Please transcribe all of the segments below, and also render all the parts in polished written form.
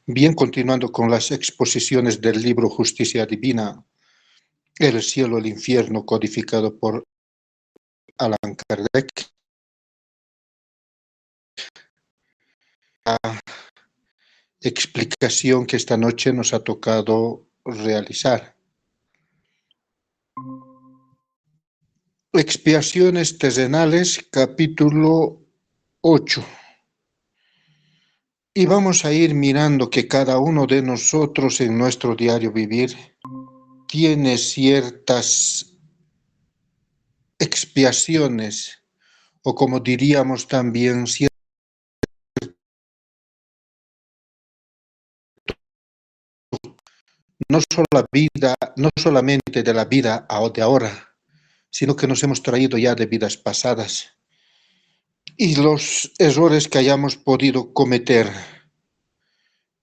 Bien, continuando con las exposiciones del libro Justicia Divina, El cielo, el infierno, codificado por Allan Kardec. La explicación que esta noche nos ha tocado realizar. Expiaciones terrenales, capítulo 8. Y vamos a ir mirando que cada uno de nosotros en nuestro diario vivir tiene ciertas expiaciones, o como diríamos también, no solamente de la vida de ahora, sino que nos hemos traído ya de vidas pasadas. Y los errores que hayamos podido cometer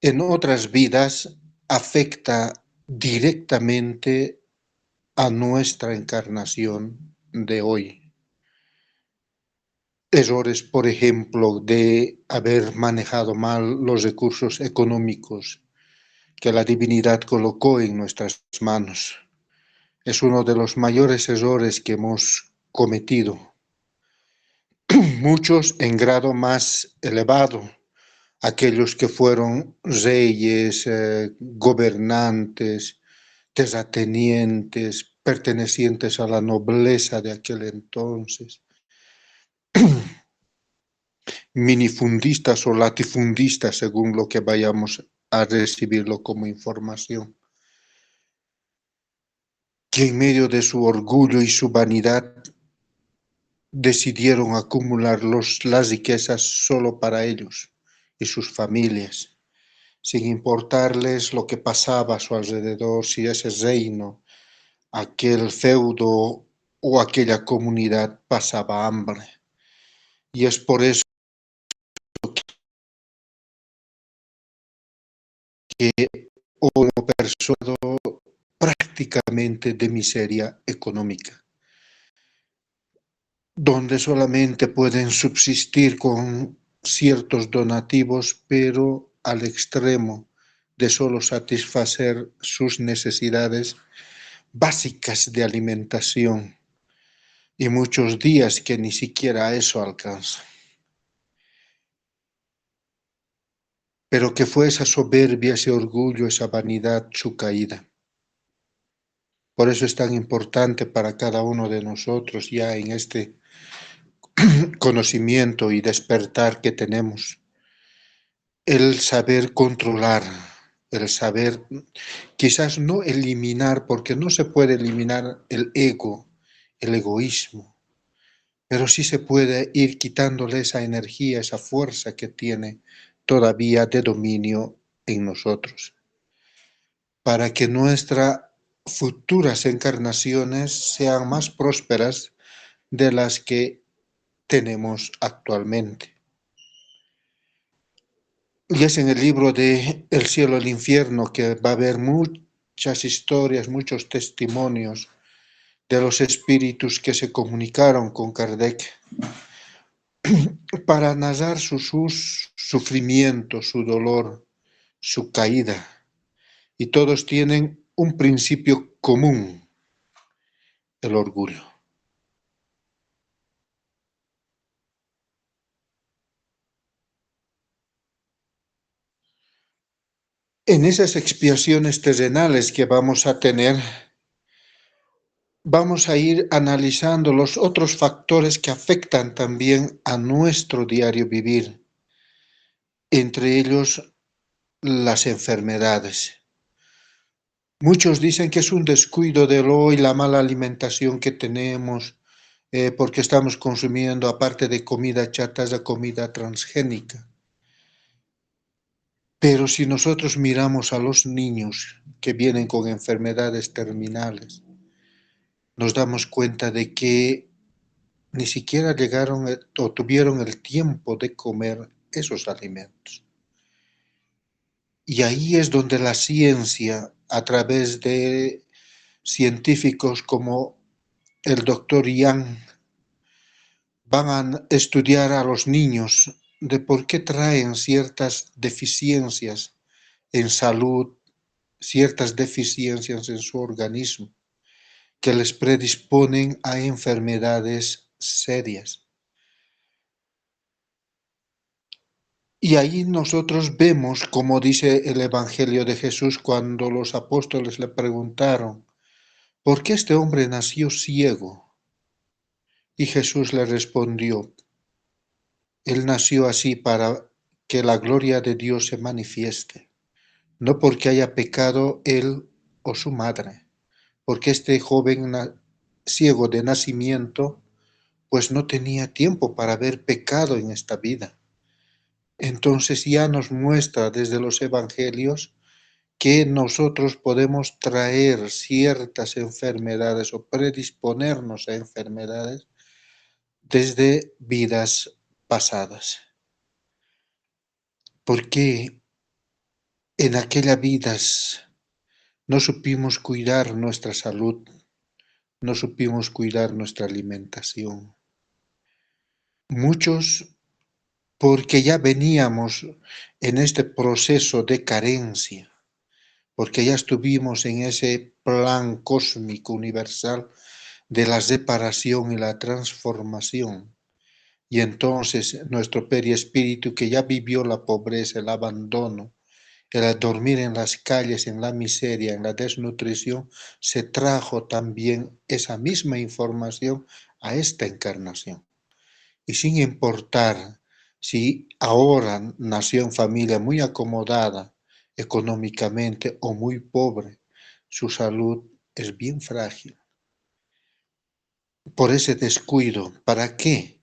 en otras vidas afecta directamente a nuestra encarnación de hoy. Errores, por ejemplo, de haber manejado mal los recursos económicos que la divinidad colocó en nuestras manos. Es uno de los mayores errores que hemos cometido. Muchos en grado más elevado, aquellos que fueron reyes, gobernantes, terratenientes, pertenecientes a la nobleza de aquel entonces, minifundistas o latifundistas, según lo que vayamos a recibirlo como información, que en medio de su orgullo y su vanidad decidieron acumular las riquezas solo para ellos y sus familias, sin importarles lo que pasaba a su alrededor, si ese reino, aquel feudo o aquella comunidad pasaba hambre. Y es por eso que hoy hemos persuadido prácticamente de miseria económica, donde solamente pueden subsistir con ciertos donativos, pero al extremo de solo satisfacer sus necesidades básicas de alimentación, y muchos días que ni siquiera eso alcanza. Pero que fue esa soberbia, ese orgullo, esa vanidad su caída. Por eso es tan importante para cada uno de nosotros ya en este conocimiento y despertar que tenemos, el saber controlar, el saber quizás no eliminar, porque no se puede eliminar el ego, el egoísmo, pero sí se puede ir quitándole esa energía, esa fuerza que tiene todavía de dominio en nosotros, para que nuestras futuras encarnaciones sean más prósperas de las que tenemos actualmente. Y es en el libro de El cielo, el infierno que va a haber muchas historias, muchos testimonios de los espíritus que se comunicaron con Kardec para narrar su sufrimiento, su dolor, su caída. Y todos tienen un principio común, el orgullo. En esas expiaciones terrenales que vamos a tener, vamos a ir analizando los otros factores que afectan también a nuestro diario vivir, entre ellos las enfermedades. Muchos dicen que es un descuido del hoy, la mala alimentación que tenemos, porque estamos consumiendo, aparte de comida chatarra, comida transgénica. Pero si nosotros miramos a los niños que vienen con enfermedades terminales, nos damos cuenta de que ni siquiera llegaron o tuvieron el tiempo de comer esos alimentos. Y ahí es donde la ciencia, a través de científicos como el doctor Yang, van a estudiar a los niños de por qué traen ciertas deficiencias en salud, ciertas deficiencias en su organismo que les predisponen a enfermedades serias. Y ahí nosotros vemos, como dice el Evangelio de Jesús, cuando los apóstoles le preguntaron, ¿por qué este hombre nació ciego? Y Jesús le respondió, él nació así para que la gloria de Dios se manifieste, no porque haya pecado él o su madre, porque este joven ciego de nacimiento, pues no tenía tiempo para haber pecado en esta vida. Entonces ya nos muestra desde los evangelios que nosotros podemos traer ciertas enfermedades o predisponernos a enfermedades desde vidas pasadas. Porque en aquellas vidas no supimos cuidar nuestra salud, no supimos cuidar nuestra alimentación. Muchos porque ya veníamos en este proceso de carencia, porque ya estuvimos en ese plan cósmico universal de la separación y la transformación. Y entonces nuestro periespíritu, que ya vivió la pobreza, el abandono, el dormir en las calles, en la miseria, en la desnutrición, se trajo también esa misma información a esta encarnación. Y sin importar si ahora nació en familia muy acomodada económicamente o muy pobre, su salud es bien frágil. Por ese descuido, ¿para qué?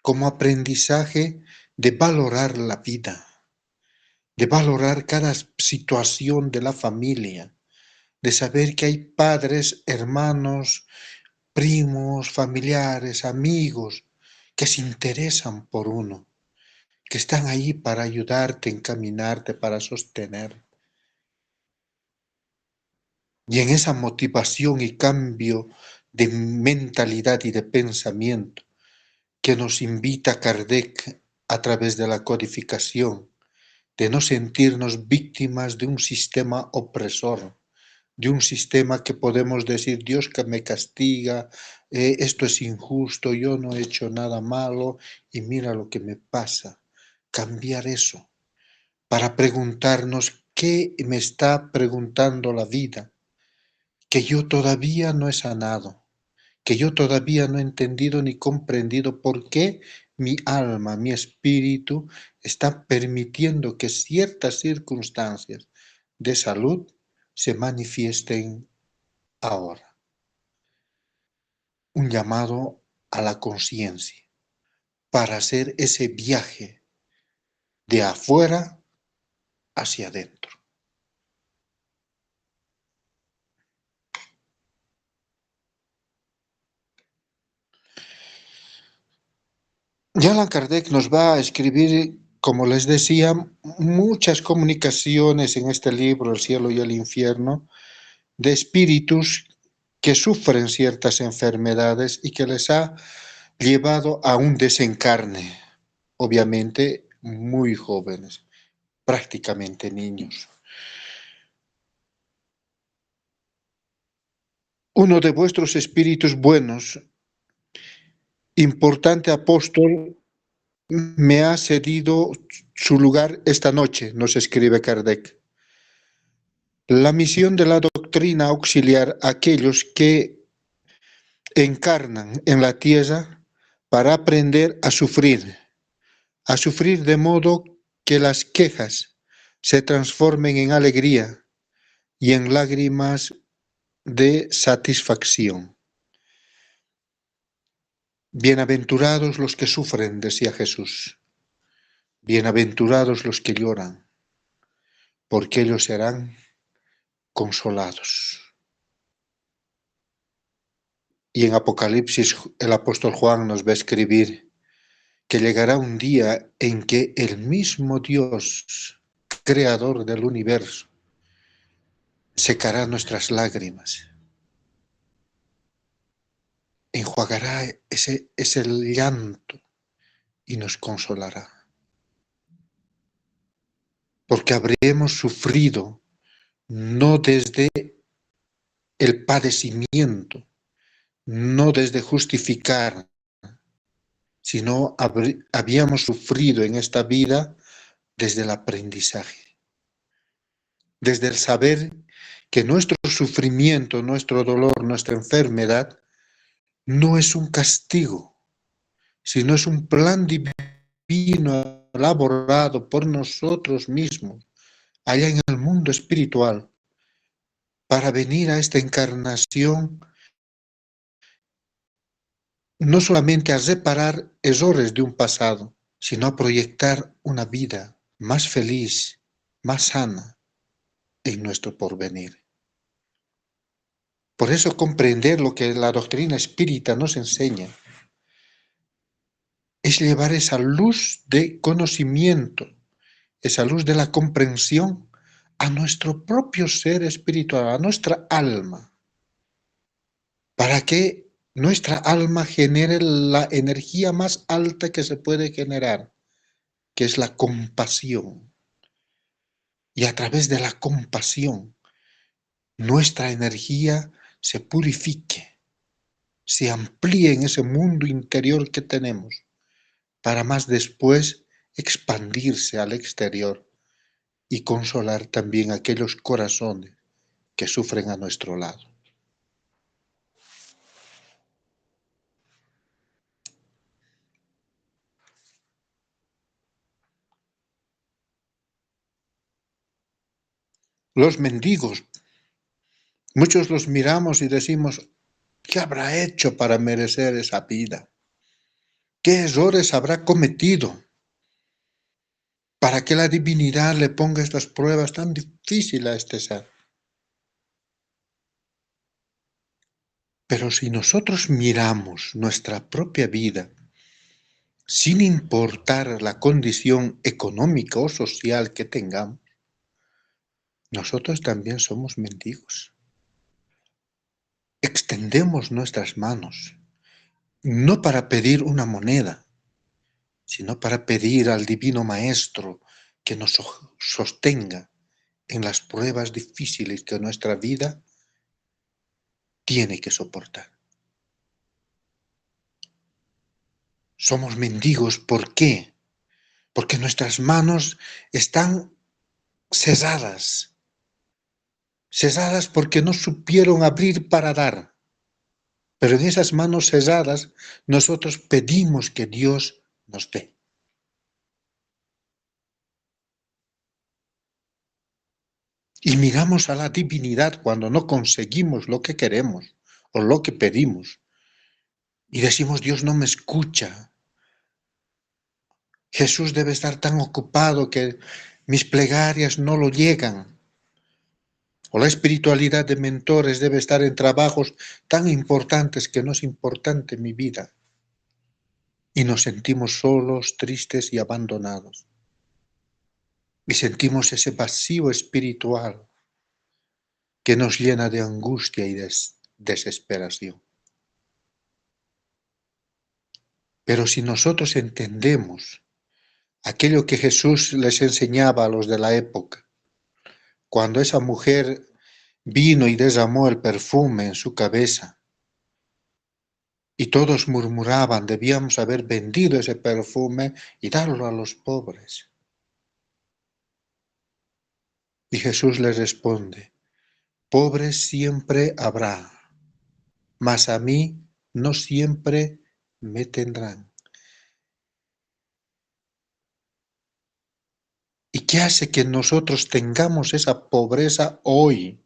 Como aprendizaje de valorar la vida, de valorar cada situación de la familia, de saber que hay padres, hermanos, primos, familiares, amigos que se interesan por uno, que están ahí para ayudarte, encaminarte, para sostener. Y en esa motivación y cambio de mentalidad y de pensamiento que nos invita Kardec a través de la codificación, de no sentirnos víctimas de un sistema opresor, de un sistema que podemos decir, Dios que me castiga, esto es injusto, yo no he hecho nada malo y mira lo que me pasa. Cambiar eso para preguntarnos qué me está preguntando la vida, que yo todavía no he sanado, que yo todavía no he entendido ni comprendido por qué mi alma, mi espíritu está permitiendo que ciertas circunstancias de salud se manifiesten ahora. Un llamado a la conciencia para hacer ese viaje de afuera hacia adentro. Ya Allan Kardec nos va a escribir, como les decía, muchas comunicaciones en este libro, El cielo y el infierno, de espíritus que sufren ciertas enfermedades y que les ha llevado a un desencarne, obviamente muy jóvenes, prácticamente niños. Uno de vuestros espíritus buenos, importante apóstol, me ha cedido su lugar esta noche, nos escribe Kardec. La misión de la doctrina auxiliar a aquellos que encarnan en la tierra para aprender a sufrir de modo que las quejas se transformen en alegría y en lágrimas de satisfacción. Bienaventurados los que sufren, decía Jesús. Bienaventurados los que lloran, porque ellos serán consolados. Y en Apocalipsis el apóstol Juan nos va a escribir que llegará un día en que el mismo Dios, creador del universo, secará nuestras lágrimas, enjuagará ese llanto y nos consolará. porque habremos sufrido no desde el padecimiento, no desde justificar, sino habíamos sufrido en esta vida desde el aprendizaje, desde el saber que nuestro sufrimiento, nuestro dolor, nuestra enfermedad no es un castigo, sino es un plan divino elaborado por nosotros mismos, allá en el mundo espiritual, para venir a esta encarnación no solamente a reparar errores de un pasado, sino a proyectar una vida más feliz, más sana en nuestro porvenir. Por eso comprender lo que la doctrina espírita nos enseña es llevar esa luz de conocimiento, esa luz de la comprensión a nuestro propio ser espiritual, a nuestra alma, para que nuestra alma genere la energía más alta que se puede generar, que es la compasión. Y a través de la compasión, nuestra energía se purifique, se amplíe en ese mundo interior que tenemos, para más después expandirse al exterior y consolar también a aquellos corazones que sufren a nuestro lado. Los mendigos, muchos los miramos y decimos, ¿qué habrá hecho para merecer esa vida? ¿Qué errores habrá cometido para que la divinidad le ponga estas pruebas tan difíciles a este ser? Pero si nosotros miramos nuestra propia vida, sin importar la condición económica o social que tengamos, nosotros también somos mendigos. Extendemos nuestras manos, no para pedir una moneda, sino para pedir al Divino Maestro que nos sostenga en las pruebas difíciles que nuestra vida tiene que soportar. Somos mendigos, ¿por qué? Porque nuestras manos están cesadas porque no supieron abrir para dar. Pero en esas manos cesadas nosotros pedimos que Dios nos dé. Y miramos a la divinidad cuando no conseguimos lo que queremos o lo que pedimos. Y decimos, Dios no me escucha. Jesús debe estar tan ocupado que mis plegarias no lo llegan. O la espiritualidad de mentores debe estar en trabajos tan importantes que no es importante mi vida. Y nos sentimos solos, tristes y abandonados. Y sentimos ese vacío espiritual que nos llena de angustia y desesperación. Pero si nosotros entendemos aquello que Jesús les enseñaba a los de la época, cuando esa mujer vino y derramó el perfume en su cabeza, y todos murmuraban, debíamos haber vendido ese perfume y darlo a los pobres. Y Jesús les responde, pobres siempre habrá, mas a mí no siempre me tendrán. ¿Y qué hace que nosotros tengamos esa pobreza hoy?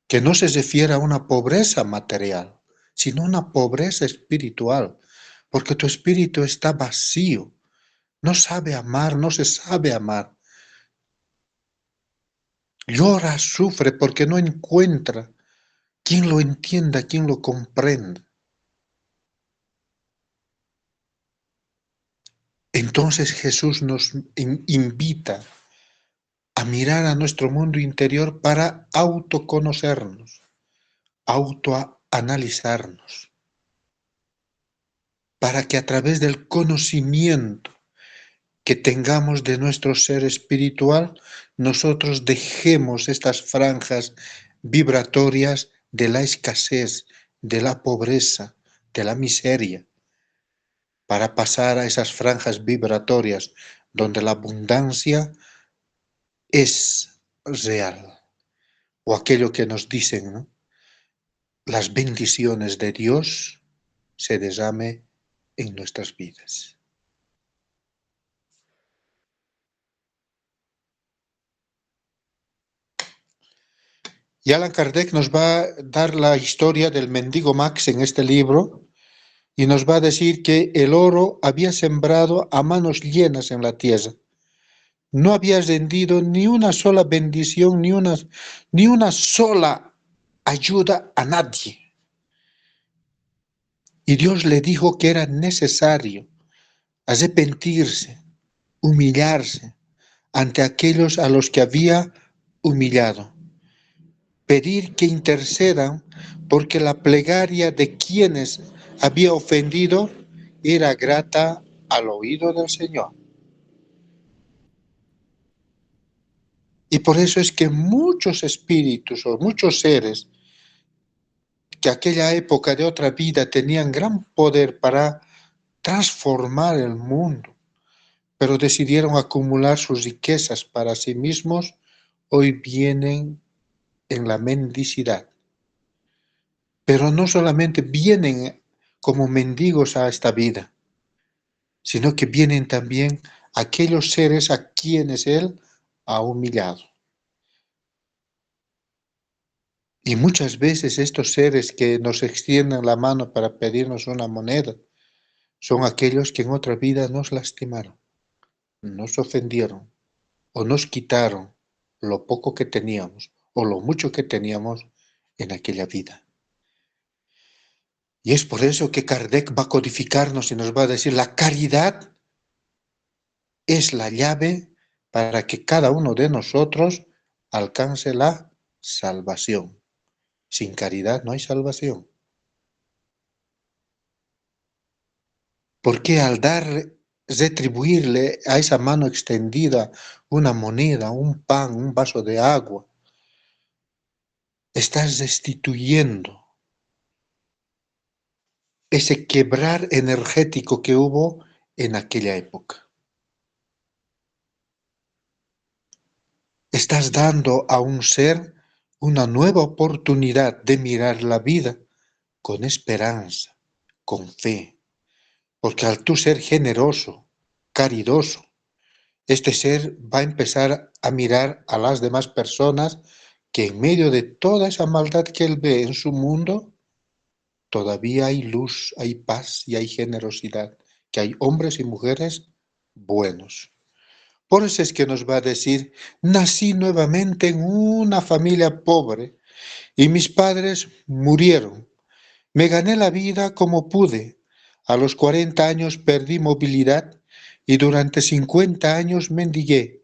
Que no se refiere a una pobreza material, sino una pobreza espiritual, porque tu espíritu está vacío, no sabe amar, no se sabe amar. Llora, sufre porque no encuentra quien lo entienda, quien lo comprenda. Entonces Jesús nos invita a mirar a nuestro mundo interior para autoconocernos, autoanalizarnos, para que a través del conocimiento que tengamos de nuestro ser espiritual, nosotros dejemos estas franjas vibratorias de la escasez, de la pobreza, de la miseria, para pasar a esas franjas vibratorias donde la abundancia es real. O aquello que nos dicen, ¿no? Las bendiciones de Dios se derrame en nuestras vidas. Y Allan Kardec nos va a dar la historia del mendigo Max en este libro y nos va a decir que el oro había sembrado a manos llenas en la tierra. No había rendido ni una sola bendición, ni una sola ayuda a nadie. Y Dios le dijo que era necesario arrepentirse, humillarse ante aquellos a los que había humillado, pedir que intercedan porque la plegaria de quienes había ofendido era grata al oído del Señor. Y por eso es que muchos espíritus o muchos seres que aquella época de otra vida tenían gran poder para transformar el mundo, pero decidieron acumular sus riquezas para sí mismos, hoy vienen en la mendicidad. Pero no solamente vienen como mendigos a esta vida, sino que vienen también aquellos seres a quienes Él ha humillado. Y muchas veces estos seres que nos extienden la mano para pedirnos una moneda son aquellos que en otra vida nos lastimaron, nos ofendieron o nos quitaron lo poco que teníamos o lo mucho que teníamos en aquella vida. Y es por eso que Kardec va a codificarnos y nos va a decir: la caridad es la llave para que cada uno de nosotros alcance la salvación. Sin caridad no hay salvación. Porque al retribuirle a esa mano extendida una moneda, un pan, un vaso de agua, estás restituyendo ese quebrar energético que hubo en aquella época. Estás dando a un ser una nueva oportunidad de mirar la vida con esperanza, con fe, porque al tú ser generoso, caridoso, este ser va a empezar a mirar a las demás personas que en medio de toda esa maldad que él ve en su mundo, todavía hay luz, hay paz y hay generosidad, que hay hombres y mujeres buenos. Por eso es que nos va a decir: nací nuevamente en una familia pobre y mis padres murieron. Me gané la vida como pude. A los 40 años perdí movilidad y durante 50 años mendigué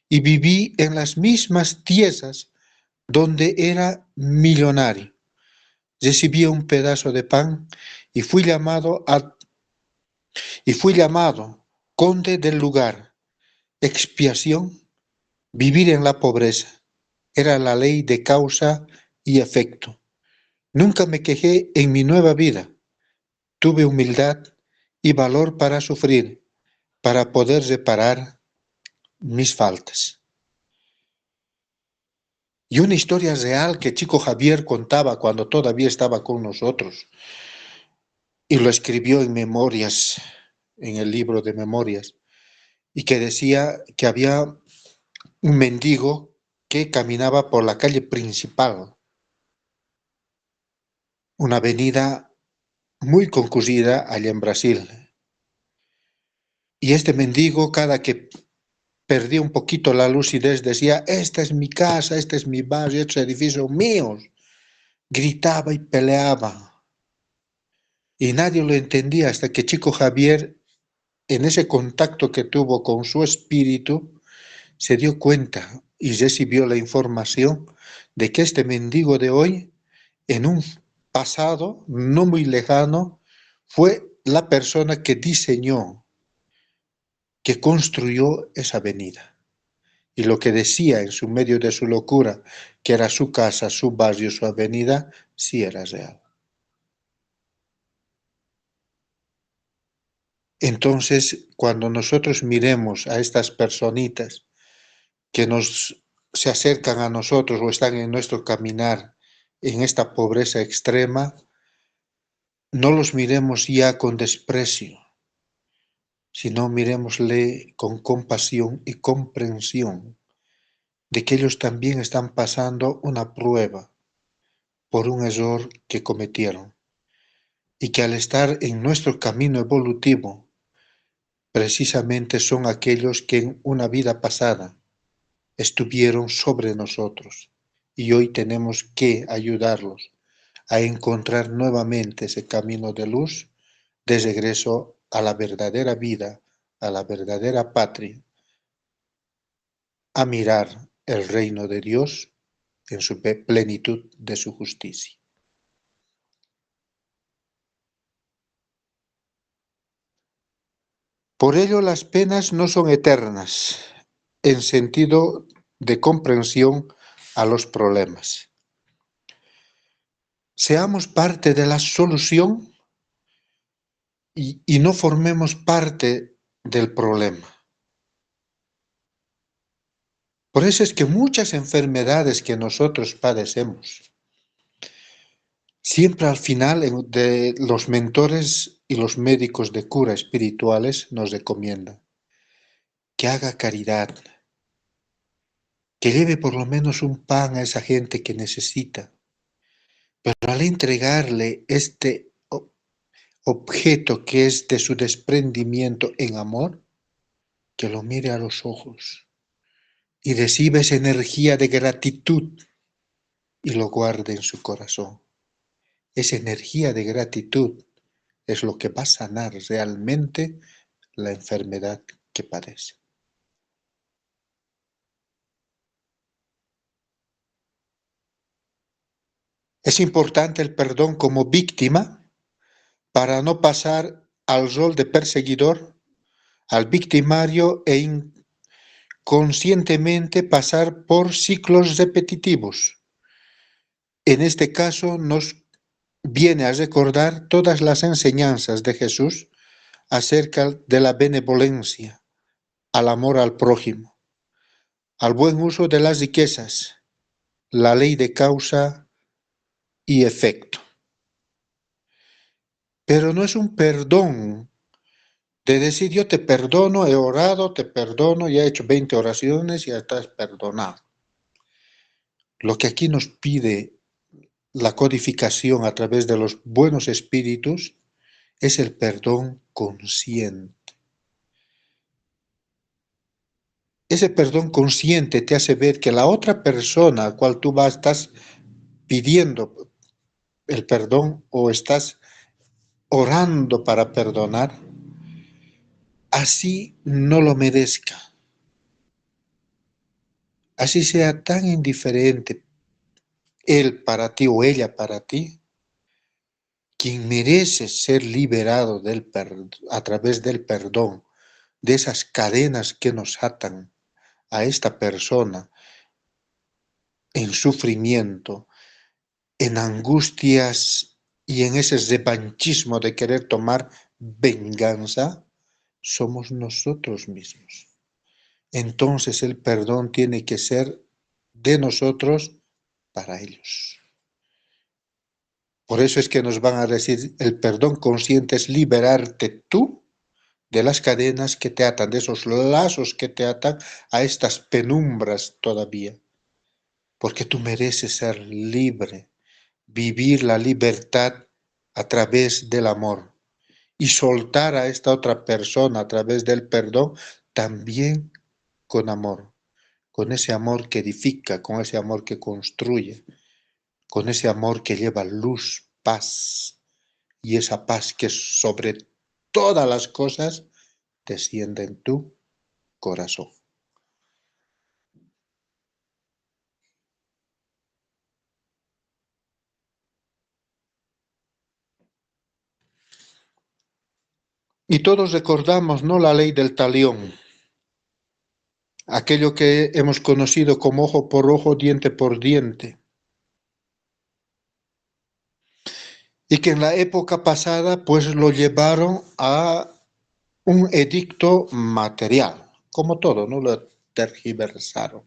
y viví en las mismas tierras donde era millonario. Recibí un pedazo de pan y fui llamado conde del lugar. Expiación, vivir en la pobreza. Era la ley de causa y efecto. Nunca me quejé en mi nueva vida. Tuve humildad y valor para sufrir, para poder reparar mis faltas. Y una historia real que Chico Javier contaba cuando todavía estaba con nosotros, y lo escribió en memorias, en el libro de memorias, y que decía que había un mendigo que caminaba por la calle principal, una avenida muy concurrida allá en Brasil. Y este mendigo, cada que perdía un poquito la lucidez, decía: esta es mi casa, este es mi barrio, estos edificios míos. Gritaba y peleaba. Y nadie lo entendía hasta que Chico Javier, en ese contacto que tuvo con su espíritu, se dio cuenta y recibió la información de que este mendigo de hoy, en un pasado no muy lejano, fue la persona que diseñó que construyó esa avenida. Y lo que decía en su medio de su locura, que era su casa, su barrio, su avenida, sí era real. Entonces, cuando nosotros miremos a estas personitas que se acercan a nosotros o están en nuestro caminar en esta pobreza extrema, no los miremos ya con desprecio, sino miremosle con compasión y comprensión de que ellos también están pasando una prueba por un error que cometieron y que al estar en nuestro camino evolutivo, precisamente son aquellos que en una vida pasada estuvieron sobre nosotros y hoy tenemos que ayudarlos a encontrar nuevamente ese camino de luz de regreso a la verdadera vida, a la verdadera patria, a mirar el reino de Dios en su plenitud de su justicia. Por ello las penas no son eternas en sentido de comprensión a los problemas. Seamos parte de la solución y no formemos parte del problema. Por eso es que muchas enfermedades que nosotros padecemos, siempre al final de los mentores y los médicos de cura espirituales nos recomiendan que haga caridad, que lleve por lo menos un pan a esa gente que necesita. Pero al entregarle este objeto que es de su desprendimiento en amor, que lo mire a los ojos y reciba esa energía de gratitud y lo guarde en su corazón. Esa energía de gratitud es lo que va a sanar realmente la enfermedad que padece. Es importante el perdón como víctima para no pasar al rol de perseguidor, al victimario e inconscientemente pasar por ciclos repetitivos. En este caso nos viene a recordar todas las enseñanzas de Jesús acerca de la benevolencia, al amor al prójimo, al buen uso de las riquezas, la ley de causa y efecto. Pero no es un perdón de decir yo te perdono, he orado, te perdono, ya he hecho 20 oraciones y ya estás perdonado. Lo que aquí nos pide la codificación a través de los buenos espíritus es el perdón consciente. Ese perdón consciente te hace ver que la otra persona a cual tú estás pidiendo el perdón o estás orando para perdonar, así no lo merezca, así sea tan indiferente él para ti o ella para ti, quien merece ser liberado a través del perdón, de esas cadenas que nos atan a esta persona en sufrimiento, en angustias y en ese revanchismo de querer tomar venganza, somos nosotros mismos. Entonces el perdón tiene que ser de nosotros para ellos. Por eso es que nos van a decir, el perdón consciente es liberarte tú de las cadenas que te atan, de esos lazos que te atan a estas penumbras todavía. Porque tú mereces ser libre, vivir la libertad a través del amor y soltar a esta otra persona a través del perdón también con amor, con ese amor que edifica, con ese amor que construye, con ese amor que lleva luz, paz, y esa paz que sobre todas las cosas desciende en tu corazón. Y todos recordamos, ¿no?, la ley del talión, aquello que hemos conocido como ojo por ojo, diente por diente, y que en la época pasada pues lo llevaron a un edicto material, como todo, ¿no?, lo tergiversaron.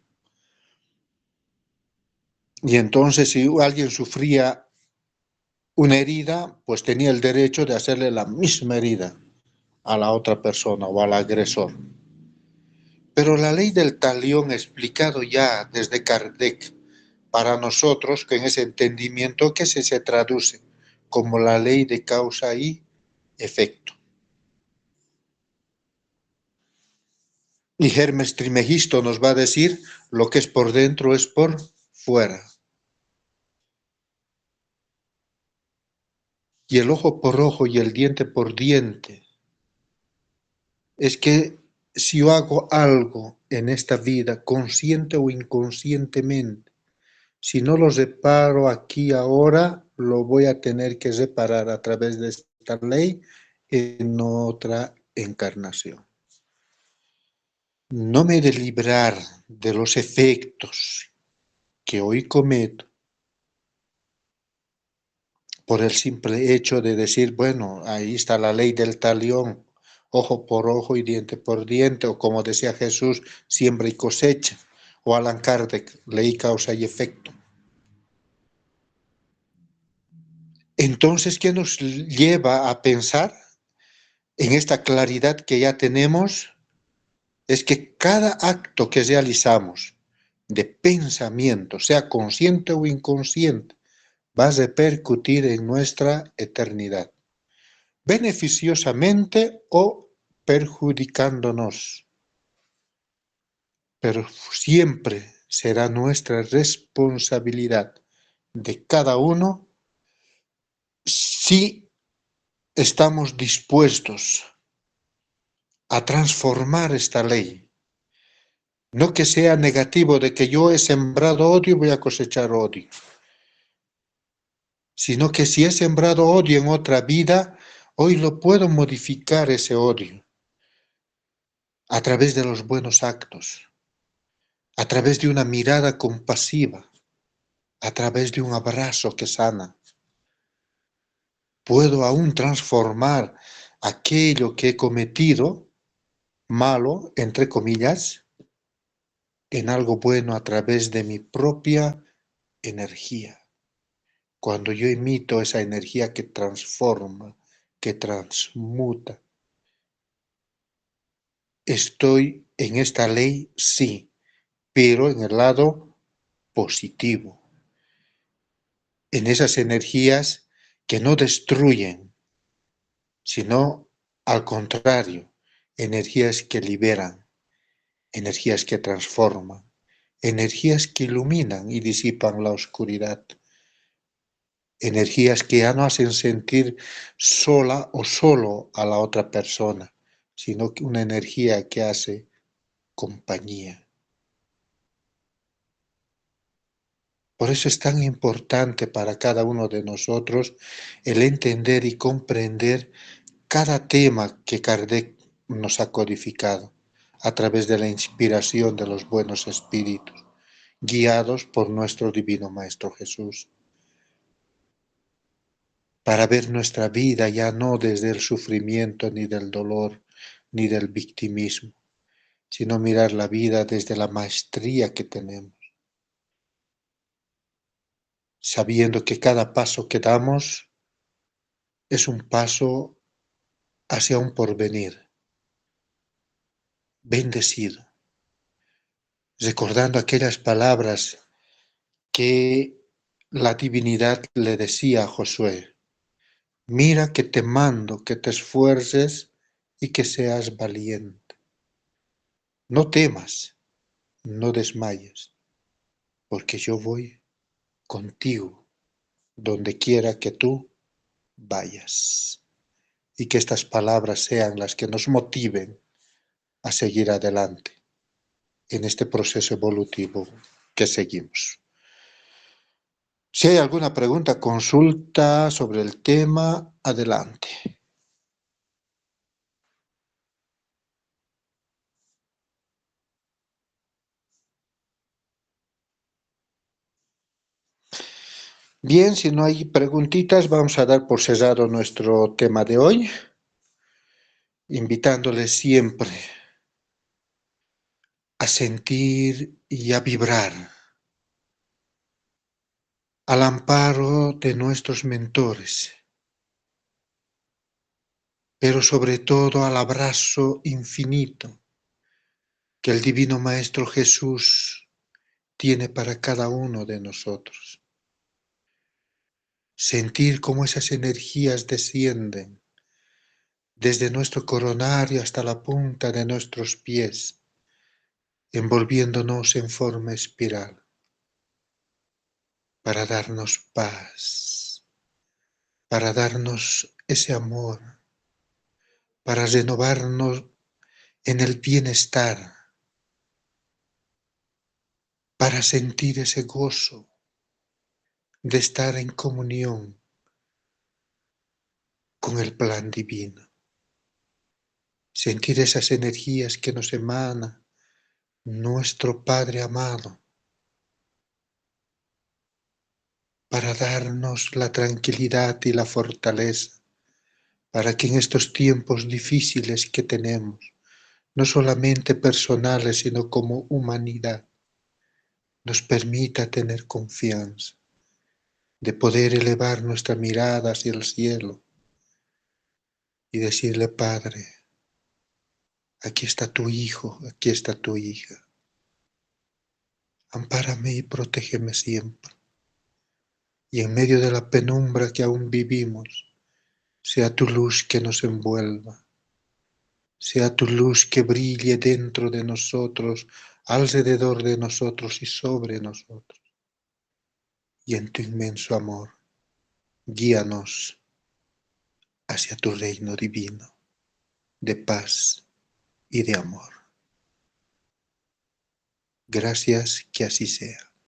Y entonces si alguien sufría una herida, pues tenía el derecho de hacerle la misma herida a la otra persona o al agresor. Pero la ley del talión, explicado ya desde Kardec, para nosotros, que en ese entendimiento que se traduce como la ley de causa y efecto. Y Hermes Trismegisto nos va a decir, lo que es por dentro es por fuera. Y el ojo por ojo y el diente por diente. Es que si yo hago algo en esta vida, consciente o inconscientemente, si no lo reparo aquí ahora, lo voy a tener que reparar a través de esta ley en otra encarnación. No me he de librar de los efectos que hoy cometo por el simple hecho de decir, bueno, ahí está la ley del talión, ojo por ojo y diente por diente, o como decía Jesús, siembra y cosecha, o Allan Kardec, ley, causa y efecto. Entonces, ¿qué nos lleva a pensar en esta claridad que ya tenemos? Es que cada acto que realizamos de pensamiento, sea consciente o inconsciente, va a repercutir en nuestra eternidad, beneficiosamente o perjudicándonos. Pero siempre será nuestra responsabilidad de cada uno si estamos dispuestos a transformar esta ley. No que sea negativo de que yo he sembrado odio y voy a cosechar odio, sino que si he sembrado odio en otra vida, hoy lo puedo modificar ese odio a través de los buenos actos, a través de una mirada compasiva, a través de un abrazo que sana. Puedo aún transformar aquello que he cometido, malo, entre comillas, en algo bueno a través de mi propia energía. Cuando yo emito esa energía que transforma, que transmuta, estoy en esta ley, sí, pero en el lado positivo, en esas energías que no destruyen, sino al contrario, energías que liberan, energías que transforman, energías que iluminan y disipan la oscuridad, energías que ya no hacen sentir sola o solo a la otra persona, sino que una energía que hace compañía. Por eso es tan importante para cada uno de nosotros el entender y comprender cada tema que Kardec nos ha codificado a través de la inspiración de los buenos espíritus, guiados por nuestro Divino Maestro Jesús, para ver nuestra vida ya no desde el sufrimiento ni del dolor ni del victimismo, sino mirar la vida desde la maestría que tenemos, sabiendo que cada paso que damos es un paso hacia un porvenir bendecido, recordando aquellas palabras que la divinidad le decía a Josué: mira que te mando que te esfuerces y que seas valiente. No temas, no desmayes, porque yo voy contigo donde quiera que tú vayas. Y que estas palabras sean las que nos motiven a seguir adelante en este proceso evolutivo que seguimos. Si hay alguna pregunta, consulta sobre el tema, adelante. Bien, si no hay preguntitas, vamos a dar por cerrado nuestro tema de hoy, invitándoles siempre a sentir y a vibrar al amparo de nuestros mentores, pero sobre todo al abrazo infinito que el Divino Maestro Jesús tiene para cada uno de nosotros. Sentir cómo esas energías descienden desde nuestro coronario hasta la punta de nuestros pies, envolviéndonos en forma espiral, para darnos paz, para darnos ese amor, para renovarnos en el bienestar, para sentir ese gozo de estar en comunión con el plan divino, sentir esas energías que nos emana nuestro Padre amado, para darnos la tranquilidad y la fortaleza, para que en estos tiempos difíciles que tenemos, no solamente personales, sino como humanidad, nos permita tener confianza, de poder elevar nuestra mirada hacia el cielo y decirle, Padre, aquí está tu hijo, aquí está tu hija, ampárame y protégeme siempre. Y en medio de la penumbra que aún vivimos, sea tu luz que nos envuelva, sea tu luz que brille dentro de nosotros, alrededor de nosotros y sobre nosotros. Y en tu inmenso amor, guíanos hacia tu reino divino de paz y de amor. Gracias, que así sea.